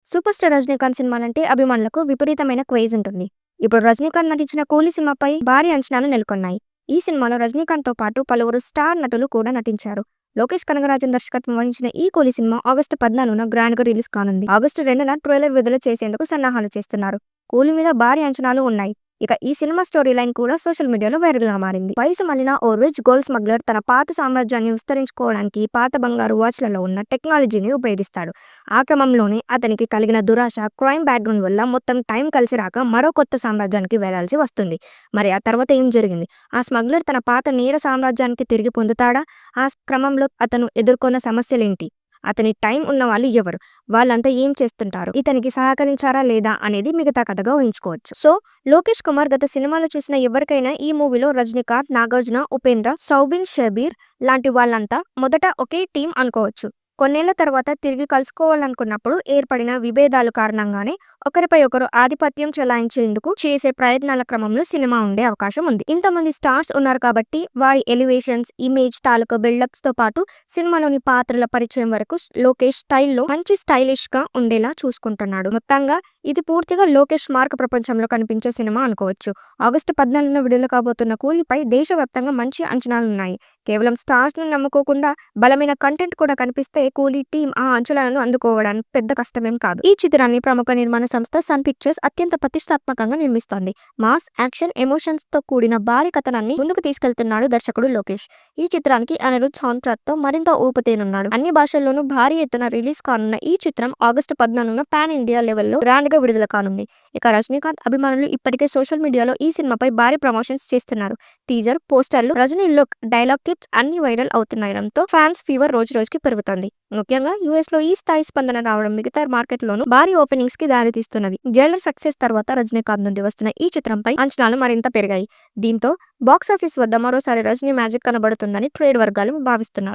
Super star Rajinikanth సినిమాలంటే అభిమానులకు విపరీతమైన క్రేజ్ ఉంటుంది. ఇప్పుడు రజనీకాంత్ నటించిన 'కూలీ' సినిమాపై భారీ అంచనాలు నెలకొన్నాయి. ఈ సినిమాలో రజనీకాంత్‌తో పాటు పలువురు స్టార్ నటులు కూడా నటించారు. లోకేష్ కనగరాజన్ దర్శకత్వం వహించిన ఈ 'కూలీ' సినిమా ఆగస్టు 14న గ్రాండ్‌గా రిలీజ్ కానుంది. ఆగస్టు 2న ట్రైలర్ విడుదల చేసేందుకు సన్నాహాలు చేస్తున్నారు. 'కూలీ' మీద భారీ అంచనాలు ఉన్నాయి. ఇక ఈ సినిమా స్టోరీ లైన్ కూడా సోషల్ మీడియాలో వైరల్ గా మారింది. వయసు మళ్లిన ఓ రిచ్ గోల్డ్ స్మగ్లర్ తన పాత సామ్రాజ్యాన్ని విస్తరించుకోవడానికి పాత బంగారు వాచ్లలో ఉన్న టెక్నాలజీని ఉపయోగిస్తాడు. ఆ క్రమంలోనే అతనికి కలిగిన దురాశ, క్రైమ్ బ్యాక్గ్రౌండ్ వల్ల మొత్తం టైం కలిసి రాక మరో కొత్త సామ్రాజ్యానికి వెళ్లాల్సి వస్తుంది. మరి ఆ తర్వాత ఏం జరిగింది? ఆ స్మగ్లర్ తన పాత నేర సామ్రాజ్యానికి తిరిగి పొందుతాడా? ఆ క్రమంలో అతను ఎదుర్కొన్న సమస్యలేంటి? అతని టైం ఉన్న వాళ్ళు ఎవరు? వాళ్ళంతా ఏం చేస్తుంటారు? ఇతనికి సహకరించారా లేదా అనేది మిగతా కథగా ఊహించుకోవచ్చు. సో లోకేష్ కుమార్ గత సినిమాలో చూసిన ఎవరికైనా ఈ మూవీలో రజనీకాంత్, నాగార్జున, ఉపేంద్ర, సౌబిన్ షబీర్ లాంటి వాళ్ళంతా మొదట ఒకే టీం అనుకోవచ్చు. కొన్నేళ్ల తర్వాత తిరిగి కలుసుకోవాలనుకున్నప్పుడు ఏర్పడిన విభేదాలు కారణంగానే ఒకరిపై ఒకరు ఆధిపత్యం చెలాయించేందుకు చేసే ప్రయత్నాల క్రమంలో సినిమా ఉండే అవకాశం ఉంది. ఇంతమంది స్టార్స్ ఉన్నారు కాబట్టి వారి ఎలివేషన్స్, ఇమేజ్ తాలూకా బిల్డప్స్ తో పాటు సినిమాలోని పాత్రల పరిచయం వరకు లోకేష్ స్టైల్లో మంచి స్టైలిష్ గా ఉండేలా చూసుకుంటున్నాడు. మొత్తంగా ఇది పూర్తిగా లోకేష్ మార్క్ ప్రపంచంలో కనిపించే సినిమా అనుకోవచ్చు. ఆగస్టు 14న విడుదల కాబోతున్న 'కూలీ'పై దేశవ్యాప్తంగా మంచి అంచనాలున్నాయి. కేవలం స్టార్స్ ను నమ్ముకోకుండా బలమైన కంటెంట్ కూడా కనిపిస్తే 'కూలీ' టీం ఆ అంచనాలను అందుకోవడానికి పెద్ద కష్టమేం కాదు. ఈ చిత్రాన్ని ప్రముఖ నిర్మాణ సంస్థ సన్ పిక్చర్స్ అత్యంత ప్రతిష్టాత్మకంగా నిర్మిస్తోంది. మాస్, యాక్షన్, ఎమోషన్స్ తో కూడిన భారీ కథనాన్ని ముందుకు తీసుకెళ్తున్నాడు దర్శకుడు లోకేష్. ఈ చిత్రానికి అనిరుద్ సౌండ్ ట్రాక్ తో మరింత ఊపుతేనున్నాడు. అన్ని భాషల్లోనూ భారీ ఎత్తున రిలీజ్ కానున్న ఈ చిత్రం ఆగస్టు 14న పాన్ ఇండియా లెవెల్లో గ్రాండ్ గా విడుదల కానుంది. ఇక రజనీకాంత్ అభిమానులు ఇప్పటికే సోషల్ మీడియాలో ఈ సినిమాపై భారీ ప్రమోషన్స్ చేస్తున్నారు. టీజర్, పోస్టర్లు, రజనీ లుక్, డైలాగ్ క్లిప్స్ అన్ని వైరల్ అవుతుండడంతో ఫ్యాన్స్ ఫీవర్ రోజు రోజుకి పెరుగుతోంది. ముఖ్యంగా యూఎస్ లో ఈ స్థాయి స్పందన రావడం మిగతా మార్కెట్లోనూ భారీ ఓపెనింగ్స్ కి దారితీస్తున్నది. జైలర్ సక్సెస్ తర్వాత రజనీకాంత్ నుండి వస్తున్న ఈ చిత్రంపై అంచనాలు మరింత పెరిగాయి. దీంతో బాక్సాఫీస్ వద్ద మరోసారి రజనీ మ్యాజిక్ కనబడుతుందని ట్రేడ్ వర్గాలు భావిస్తున్నారు.